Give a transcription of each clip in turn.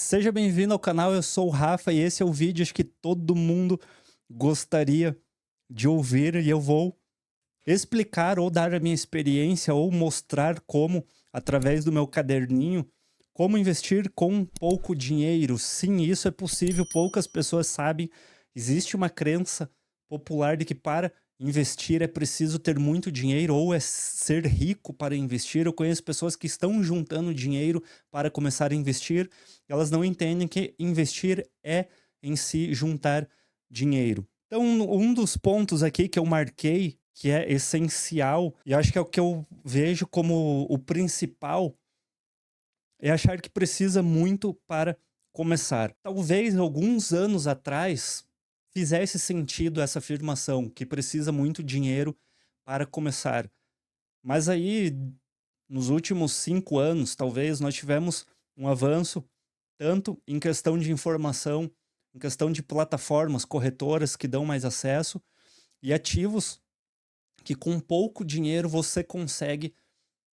Seja bem-vindo ao canal, eu sou o Rafa e esse é o vídeo acho que todo mundo gostaria de ouvir e eu vou explicar ou dar a minha experiência ou mostrar como, através do meu caderninho, como investir com pouco dinheiro. Sim, isso é possível, poucas pessoas sabem. Existe uma crença popular de que para investir é preciso ter muito dinheiro ou é ser rico para investir. Eu conheço pessoas que estão juntando dinheiro para começar a investir. Elas não entendem que investir é em si juntar dinheiro. Então, um dos pontos aqui que eu marquei, que é essencial, e acho que é o que eu vejo como o principal, é achar que precisa muito para começar. Talvez alguns anos atrás fizesse sentido essa afirmação, que precisa muito dinheiro para começar. Mas aí, nos últimos 5 anos, talvez, nós tivemos um avanço tanto em questão de informação, em questão de plataformas, corretoras que dão mais acesso e ativos que com pouco dinheiro você consegue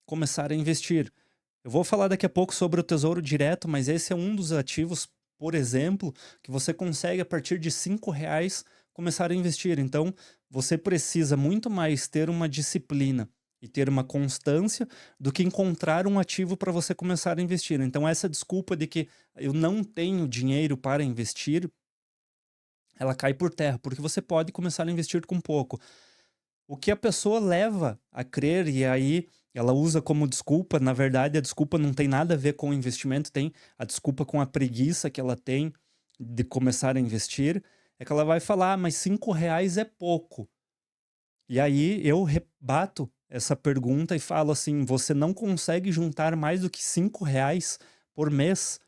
começar a investir. Eu vou falar daqui a pouco sobre o Tesouro Direto, mas esse é um dos ativos, por exemplo, que você consegue a partir de R$ 5 começar a investir. Então, você precisa muito mais ter uma disciplina e ter uma constância do que encontrar um ativo para você começar a investir. Então, essa desculpa de que eu não tenho dinheiro para investir, ela cai por terra, porque você pode começar a investir com pouco. O que a pessoa leva a crer, e aí ela usa como desculpa, na verdade a desculpa não tem nada a ver com o investimento, tem a desculpa com a preguiça que ela tem de começar a investir, é que ela vai falar, "Ah, mas R$ 5 é pouco." E aí eu rebato essa pergunta e falo assim, você não consegue juntar mais do que R$ 5 por mês?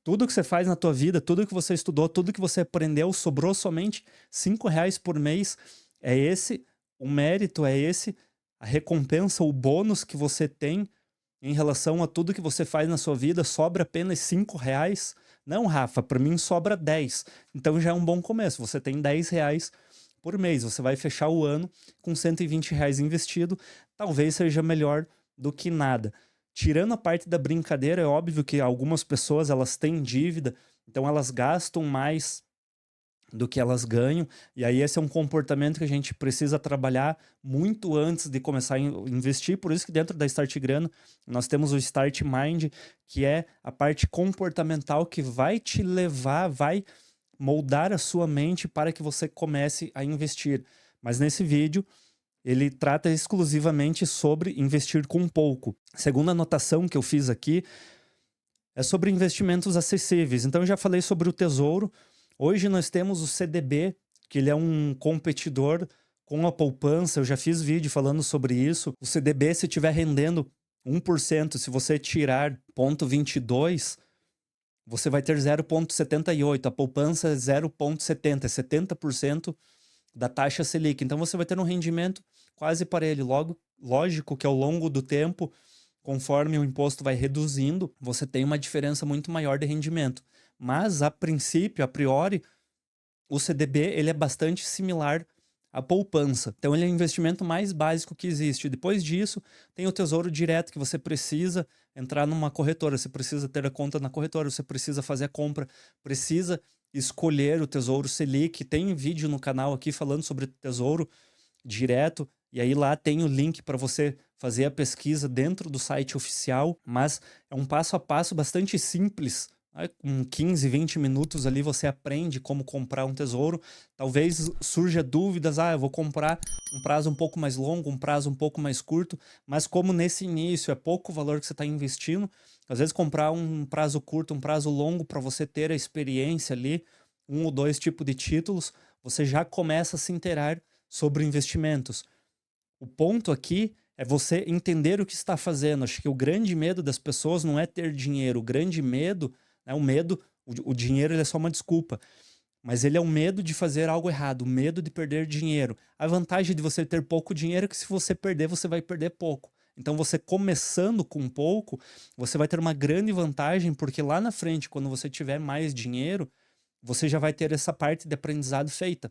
Tudo que você faz na tua vida, tudo que você estudou, tudo que você aprendeu, sobrou somente R$ 5 por mês. É esse o mérito, é esse a recompensa, o bônus que você tem em relação a tudo que você faz na sua vida, sobra apenas R$ 5? Não, Rafa, para mim sobra 10. Então já é um bom começo. Você tem R$ 10 por mês. Você vai fechar o ano com R$ 120 investido. Talvez seja melhor do que nada. Tirando a parte da brincadeira, é óbvio que algumas pessoas elas têm dívida, então elas gastam mais do que elas ganham, e aí esse é um comportamento que a gente precisa trabalhar muito antes de começar a investir. Por isso que dentro da Start Grana nós temos o Start Mind, que é a parte comportamental que vai te levar, vai moldar a sua mente para que você comece a investir. Mas nesse vídeo ele trata exclusivamente sobre investir com pouco. Segunda anotação que eu fiz aqui é sobre investimentos acessíveis. Então eu já falei sobre o Tesouro. Hoje nós temos o CDB, que ele é um competidor com a poupança. Eu já fiz vídeo falando sobre isso. O CDB, se estiver rendendo 1%, se você tirar 0,22, você vai ter 0,78. A poupança é 0,70, é 70% da taxa Selic. Então você vai ter um rendimento quase parelho. Logo, lógico que ao longo do tempo, conforme o imposto vai reduzindo, você tem uma diferença muito maior de rendimento. Mas, a princípio, a priori, o CDB ele é bastante similar à poupança. Então, ele é o investimento mais básico que existe. Depois disso, tem o Tesouro Direto, que você precisa entrar numa corretora, você precisa ter a conta na corretora, você precisa fazer a compra, precisa escolher o Tesouro Selic. Tem vídeo no canal aqui falando sobre Tesouro Direto, e aí lá tem o link para você fazer a pesquisa dentro do site oficial, mas é um passo a passo bastante simples. Com 15, 20 minutos ali você aprende como comprar um tesouro. Talvez surja dúvidas, eu vou comprar um prazo um pouco mais longo, um prazo um pouco mais curto, mas como nesse início é pouco o valor que você está investindo, às vezes comprar um prazo curto, um prazo longo para você ter a experiência ali, um ou dois tipos de títulos, você já começa a se inteirar sobre investimentos. O ponto aqui é você entender o que está fazendo. Acho que o grande medo das pessoas não é ter dinheiro. O grande medo, o dinheiro ele é só uma desculpa. Mas ele é o medo de fazer algo errado, o medo de perder dinheiro. A vantagem de você ter pouco dinheiro é que se você perder, você vai perder pouco. Então você começando com pouco, você vai ter uma grande vantagem, porque lá na frente, quando você tiver mais dinheiro, você já vai ter essa parte de aprendizado feita.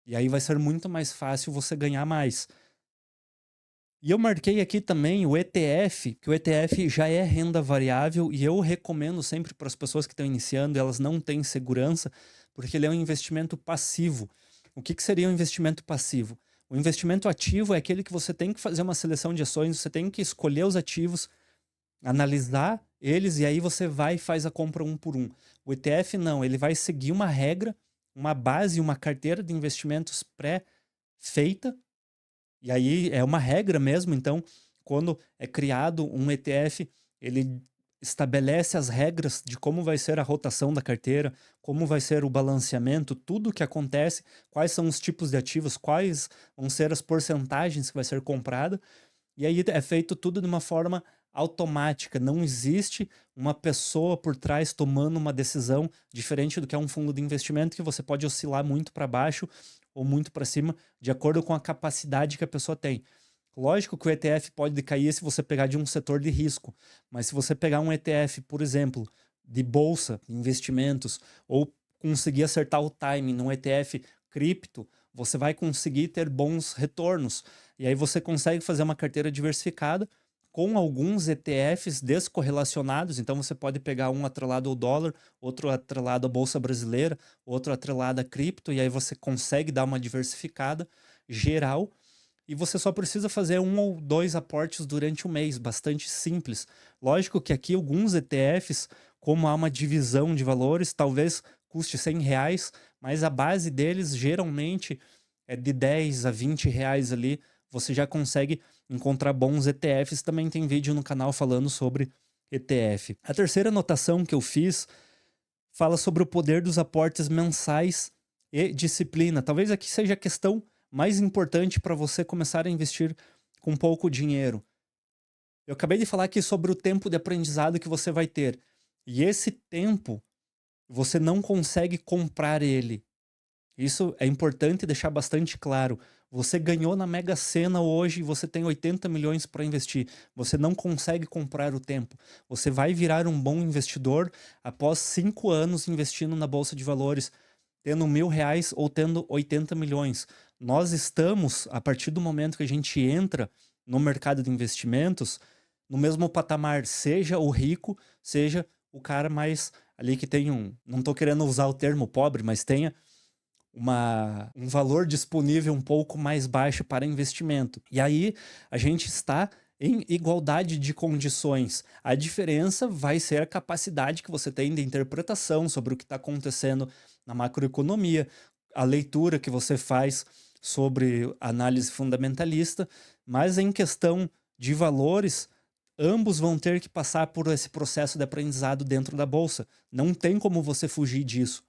E aí vai ser muito mais fácil você ganhar mais. E eu marquei aqui também o ETF, que o ETF já é renda variável e eu recomendo sempre para as pessoas que estão iniciando, elas não têm segurança, porque ele é um investimento passivo. O que seria um investimento passivo? O investimento ativo é aquele que você tem que fazer uma seleção de ações, você tem que escolher os ativos, analisar eles e aí você vai e faz a compra um por um. O ETF não, ele vai seguir uma regra, uma base, uma carteira de investimentos pré-feita, e aí é uma regra mesmo, então, quando é criado um ETF, ele estabelece as regras de como vai ser a rotação da carteira, como vai ser o balanceamento, tudo o que acontece, quais são os tipos de ativos, quais vão ser as porcentagens que vai ser comprada, e aí é feito tudo de uma forma automática, não existe uma pessoa por trás tomando uma decisão diferente do que é um fundo de investimento que você pode oscilar muito para baixo ou muito para cima, de acordo com a capacidade que a pessoa tem. Lógico que o ETF pode decair se você pegar de um setor de risco, mas se você pegar um ETF, por exemplo, de bolsa, investimentos, ou conseguir acertar o timing num ETF cripto, você vai conseguir ter bons retornos. E aí você consegue fazer uma carteira diversificada com alguns ETFs descorrelacionados. Então você pode pegar um atrelado ao dólar, outro atrelado à bolsa brasileira, outro atrelado a cripto, e aí você consegue dar uma diversificada geral. E você só precisa fazer um ou dois aportes durante o mês, bastante simples. Lógico que aqui alguns ETFs, como há uma divisão de valores, talvez custe R$ 100, mas a base deles geralmente é de 10 a 20 reais ali. Você já consegue encontrar bons ETFs. Também tem vídeo no canal falando sobre ETF. A terceira anotação que eu fiz fala sobre o poder dos aportes mensais e disciplina. Talvez aqui seja a questão mais importante para você começar a investir com pouco dinheiro. Eu acabei de falar aqui sobre o tempo de aprendizado que você vai ter. E esse tempo, você não consegue comprar ele. Isso é importante deixar bastante claro. Você ganhou na Mega Sena hoje e você tem 80 milhões para investir. Você não consegue comprar o tempo. Você vai virar um bom investidor após 5 anos investindo na Bolsa de Valores, tendo R$ 1.000 ou tendo 80 milhões. Nós estamos, a partir do momento que a gente entra no mercado de investimentos, no mesmo patamar, seja o rico, seja o cara mais ali que tem não estou querendo usar o termo pobre, mas tenha um valor disponível um pouco mais baixo para investimento. E aí a gente está em igualdade de condições. A diferença vai ser a capacidade que você tem de interpretação sobre o que está acontecendo na macroeconomia, a leitura que você faz sobre análise fundamentalista, mas em questão de valores, ambos vão ter que passar por esse processo de aprendizado dentro da bolsa. Não tem como você fugir disso.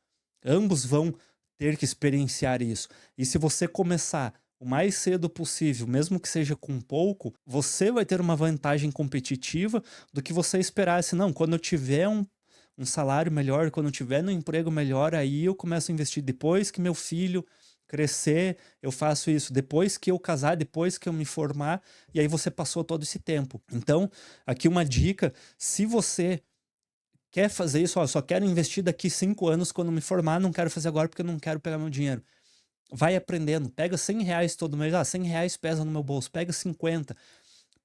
Ambos vão ter que experienciar isso. E se você começar o mais cedo possível, mesmo que seja com pouco, você vai ter uma vantagem competitiva do que você esperasse. Não, quando eu tiver um salário melhor, quando eu tiver um emprego melhor, aí eu começo a investir. Depois que meu filho crescer, eu faço isso. Depois que eu casar, depois que eu me formar, e aí você passou todo esse tempo. Então, aqui uma dica, se você quer fazer isso, ó, só quero investir daqui 5 anos quando me formar, não quero fazer agora porque eu não quero pegar meu dinheiro. Vai aprendendo, pega R$ 100 todo mês, R$ 100 pesa no meu bolso, pega 50,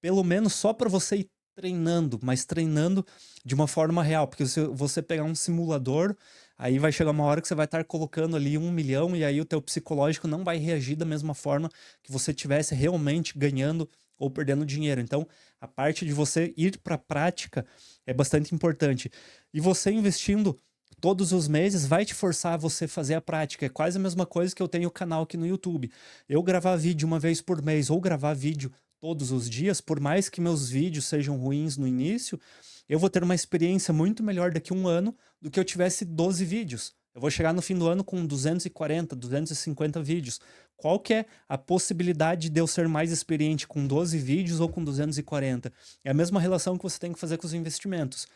pelo menos só para você ir treinando, mas treinando de uma forma real, porque se você pegar um simulador, aí vai chegar uma hora que você vai estar colocando ali 1 milhão e aí o teu psicológico não vai reagir da mesma forma que você tivesse realmente ganhando ou perdendo dinheiro. Então, a parte de você ir para a prática é bastante importante. E você investindo todos os meses vai te forçar a você fazer a prática. É quase a mesma coisa que eu tenho o canal aqui no YouTube. Eu gravar vídeo uma vez por mês ou gravar vídeo todos os dias, por mais que meus vídeos sejam ruins no início, eu vou ter uma experiência muito melhor daqui a um ano do que eu tivesse 12 vídeos. Eu vou chegar no fim do ano com 240, 250 vídeos. Qual que é a possibilidade de eu ser mais experiente com 12 vídeos ou com 240? É a mesma relação que você tem que fazer com os investimentos.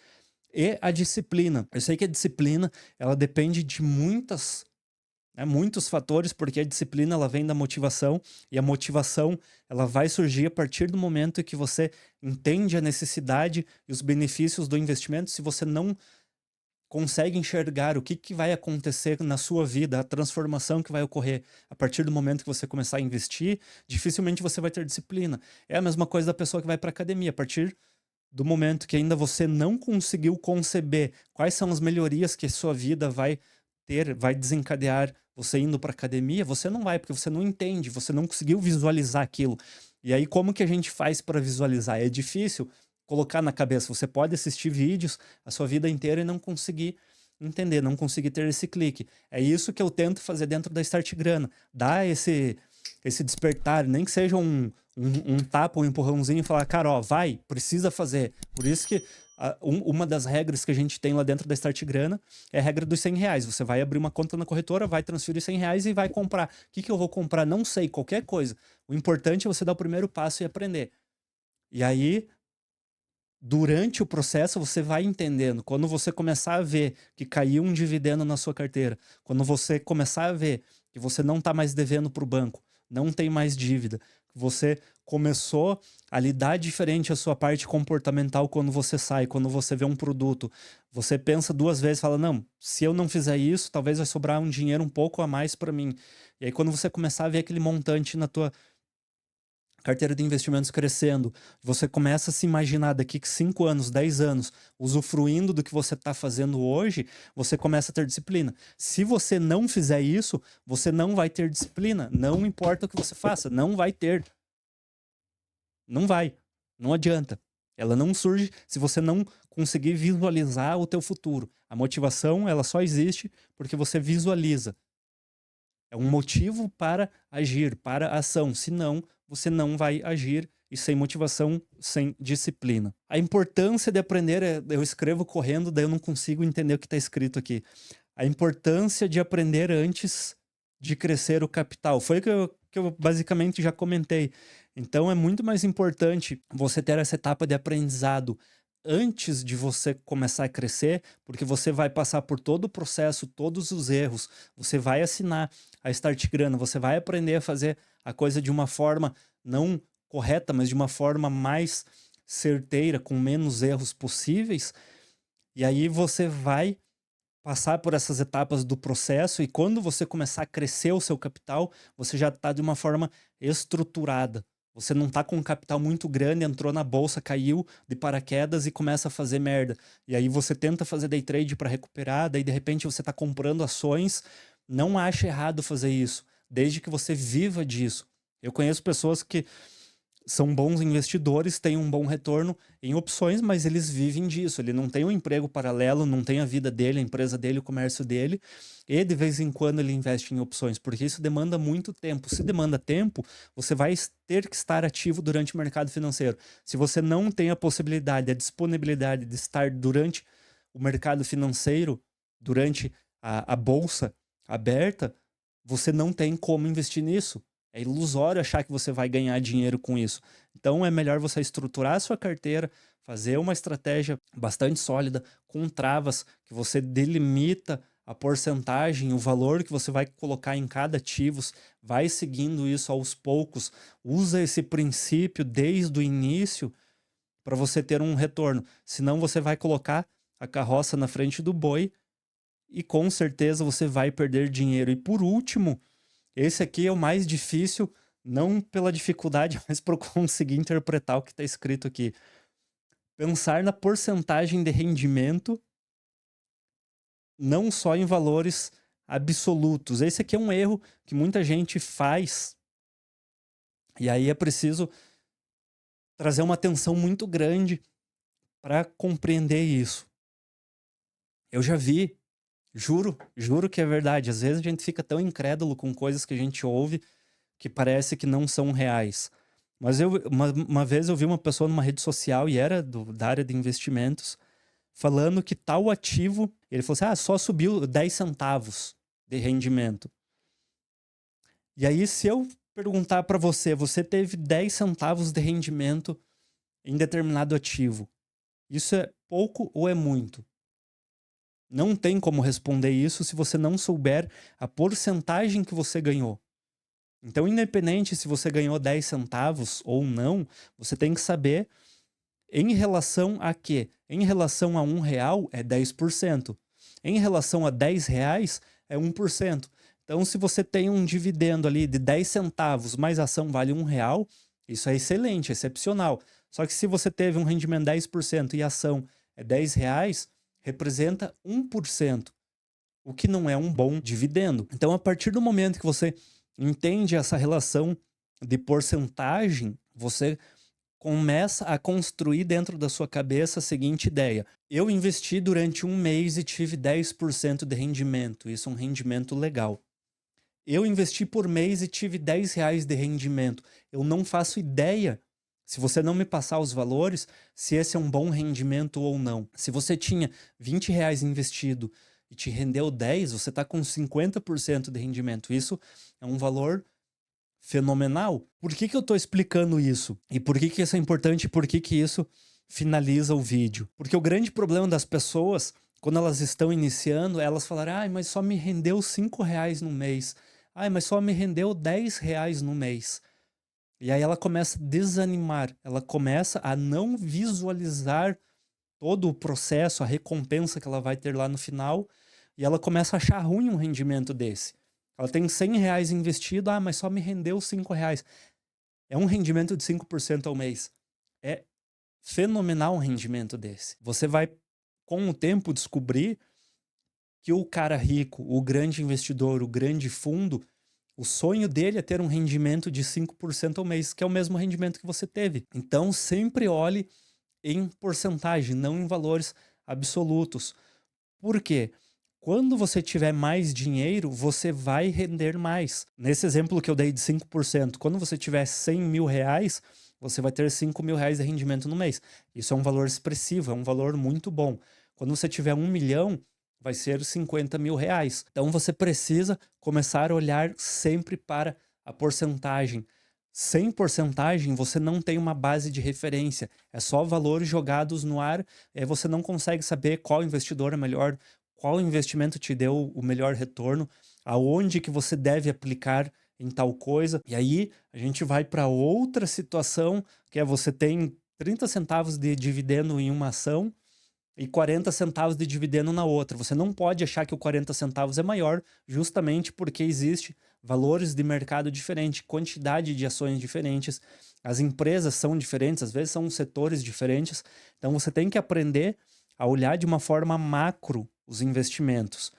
E a disciplina. Eu sei que a disciplina, ela depende de muitos fatores, porque a disciplina ela vem da motivação, e a motivação ela vai surgir a partir do momento que você entende a necessidade e os benefícios do investimento. Se você não consegue enxergar o que vai acontecer na sua vida, a transformação que vai ocorrer a partir do momento que você começar a investir, dificilmente você vai ter disciplina. É a mesma coisa da pessoa que vai para academia. A partir do momento que ainda você não conseguiu conceber quais são as melhorias que a sua vida vai ter, vai desencadear você indo para academia, você não vai, porque você não entende, você não conseguiu visualizar aquilo. E aí, como que a gente faz para visualizar? É difícil colocar na cabeça. Você pode assistir vídeos a sua vida inteira e não conseguir entender, não conseguir ter esse clique. É isso que eu tento fazer dentro da Start Grana. Dar esse despertar, nem que seja um tapa, um empurrãozinho e falar, cara, ó, vai, precisa fazer. Por isso que uma das regras que a gente tem lá dentro da Start Grana é a regra dos R$ 100. Você vai abrir uma conta na corretora, vai transferir R$ 100 e vai comprar. O que eu vou comprar? Não sei, qualquer coisa. O importante é você dar o primeiro passo e aprender. E aí, durante o processo, você vai entendendo. Quando você começar a ver que caiu um dividendo na sua carteira, quando você começar a ver que você não está mais devendo para o banco, não tem mais dívida, você começou a lidar diferente a sua parte comportamental quando você sai, quando você vê um produto, você pensa 2 vezes e fala, não, se eu não fizer isso, talvez vai sobrar um dinheiro um pouco a mais para mim. E aí quando você começar a ver aquele montante na tua carteira de investimentos crescendo, você começa a se imaginar daqui 5 anos, 10 anos, usufruindo do que você está fazendo hoje, você começa a ter disciplina. Se você não fizer isso, você não vai ter disciplina. Não importa o que você faça, não vai ter. Não vai. Não adianta. Ela não surge se você não conseguir visualizar o teu futuro. A motivação, ela só existe porque você visualiza. É um motivo para agir, para a ação. Senão, você não vai agir e sem motivação, sem disciplina. A importância de aprender, eu escrevo correndo, daí eu não consigo entender o que está escrito aqui. A importância de aprender antes de crescer o capital. Foi o que eu basicamente já comentei. Então é muito mais importante você ter essa etapa de aprendizado antes de você começar a crescer, porque você vai passar por todo o processo, todos os erros, você vai assinar a Start Grana, você vai aprender a fazer a coisa de uma forma não correta, mas de uma forma mais certeira, com menos erros possíveis, e aí você vai passar por essas etapas do processo, e quando você começar a crescer o seu capital, você já está de uma forma estruturada. Você não tá com um capital muito grande, entrou na bolsa, caiu de paraquedas e começa a fazer merda. E aí você tenta fazer day trade para recuperar, daí de repente você tá comprando ações. Não acha errado fazer isso, desde que você viva disso. Eu conheço pessoas que são bons investidores, têm um bom retorno em opções, mas eles vivem disso. Ele não tem um emprego paralelo, não tem a vida dele, a empresa dele, o comércio dele, e de vez em quando ele investe em opções, porque isso demanda muito tempo. Se demanda tempo, você vai ter que estar ativo durante o mercado financeiro. Se você não tem a possibilidade, a disponibilidade de estar durante o mercado financeiro, durante a bolsa aberta, você não tem como investir nisso. É ilusório achar que você vai ganhar dinheiro com isso. Então é melhor você estruturar a sua carteira, fazer uma estratégia bastante sólida, com travas, que você delimita a porcentagem, o valor que você vai colocar em cada ativo, vai seguindo isso aos poucos, usa esse princípio desde o início para você ter um retorno. Senão você vai colocar a carroça na frente do boi e com certeza você vai perder dinheiro. E por último, esse aqui é o mais difícil, não pela dificuldade, mas por conseguir interpretar o que está escrito aqui. Pensar na porcentagem de rendimento, não só em valores absolutos. Esse aqui é um erro que muita gente faz, e aí é preciso trazer uma atenção muito grande para compreender isso. Eu já vi, juro que é verdade. Às vezes a gente fica tão incrédulo com coisas que a gente ouve que parece que não são reais. Mas uma vez eu vi uma pessoa numa rede social, e era da área de investimentos, falando que tal ativo, ele falou assim, só subiu 10 centavos de rendimento. E aí, se eu perguntar para você, você teve 10 centavos de rendimento em determinado ativo, isso é pouco ou é muito? Não tem como responder isso se você não souber a porcentagem que você ganhou. Então, independente se você ganhou 10 centavos ou não, você tem que saber em relação a quê? Em relação a R$1 é 10%. em relação a R$ 10, é 1%. Então, se você tem um dividendo ali de 10 centavos, mas a ação vale R$ 1, isso é excelente, excepcional. Só que se você teve um rendimento de 10% e a ação é R$ 10, representa 1%, o que não é um bom dividendo. Então, a partir do momento que você entende essa relação de porcentagem, você começa a construir dentro da sua cabeça a seguinte ideia: eu investi durante um mês e tive 10% de rendimento, isso é um rendimento legal. Eu investi por mês e tive R$ 10 de rendimento. Eu não faço ideia, se você não me passar os valores, se esse é um bom rendimento ou não. Se você tinha R$ 20 investido e te rendeu 10, você está com 50% de rendimento. Isso é um valor fenomenal. Por que eu estou explicando isso? E por que isso é importante? E por que isso finaliza o vídeo? Porque o grande problema das pessoas, quando elas estão iniciando, elas falaram: ai, mas só me rendeu R$ 5 no mês. Ai, mas só me rendeu R$ 10 no mês. E aí ela começa a desanimar, ela começa a não visualizar todo o processo, a recompensa que ela vai ter lá no final, e ela começa a achar ruim um rendimento desse. Ela tem R$ 100 investido, mas só me rendeu R$ 5. É um rendimento de 5% ao mês. É fenomenal um rendimento desse. Você vai, com o tempo, descobrir que o cara rico, o grande investidor, o grande fundo, o sonho dele é ter um rendimento de 5% ao mês, que é o mesmo rendimento que você teve. Então, sempre olhe em porcentagem, não em valores absolutos. Por quê? Quando você tiver mais dinheiro, você vai render mais. Nesse exemplo que eu dei de 5%, quando você tiver R$ 100.000, você vai ter R$ 5.000 de rendimento no mês. Isso é um valor expressivo, é um valor muito bom. Quando você tiver 1 milhão, vai ser R$ 50.000. Então você precisa começar a olhar sempre para a porcentagem. Sem porcentagem, você não tem uma base de referência. É só valores jogados no ar, e você não consegue saber qual investidor é melhor, qual investimento te deu o melhor retorno, aonde que você deve aplicar em tal coisa. E aí a gente vai para outra situação, que é você tem 30 centavos de dividendo em uma ação e 40 centavos de dividendo na outra. Você não pode achar que o 40 centavos é maior, justamente porque existe valores de mercado diferentes, quantidade de ações diferentes, as empresas são diferentes, às vezes são setores diferentes. Então você tem que aprender a olhar de uma forma macro os investimentos.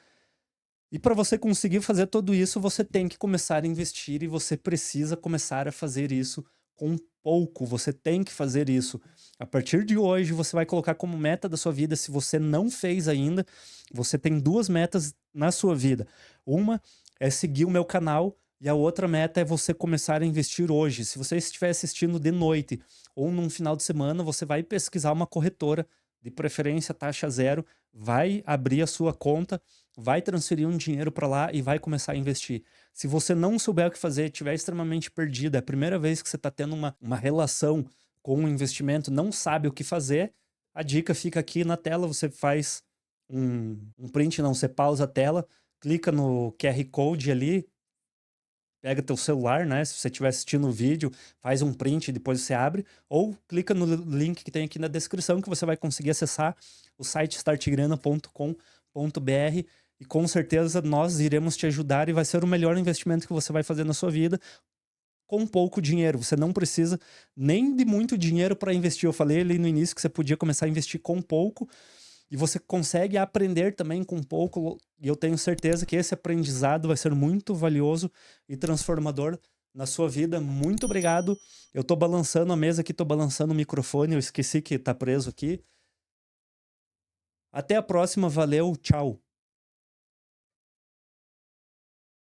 E para você conseguir fazer tudo isso, você tem que começar a investir e você precisa começar a fazer isso com pouco. Você tem que fazer isso. A partir de hoje, você vai colocar como meta da sua vida, se você não fez ainda, você tem 2 metas na sua vida. Uma é seguir o meu canal e a outra meta é você começar a investir hoje. Se você estiver assistindo de noite ou num final de semana, você vai pesquisar uma corretora, de preferência taxa zero, vai abrir a sua conta, vai transferir um dinheiro para lá e vai começar a investir. Se você não souber o que fazer, estiver extremamente perdido, é a primeira vez que você está tendo uma relação com um investimento, não sabe o que fazer, a dica fica aqui na tela, você faz um print, não, você pausa a tela, clica no QR Code ali, pega teu celular, né? Se você estiver assistindo o vídeo, faz um print e depois você abre, ou clica no link que tem aqui na descrição que você vai conseguir acessar o site startgrana.com.br e com certeza nós iremos te ajudar e vai ser o melhor investimento que você vai fazer na sua vida com pouco dinheiro. Você não precisa nem de muito dinheiro para investir. Eu falei ali no início que você podia começar a investir com pouco e você consegue aprender também com pouco, e eu tenho certeza que esse aprendizado vai ser muito valioso e transformador na sua vida. Muito obrigado. Eu tô balançando a mesa aqui, tô balançando o microfone, eu esqueci que tá preso aqui. Até a próxima, valeu, tchau.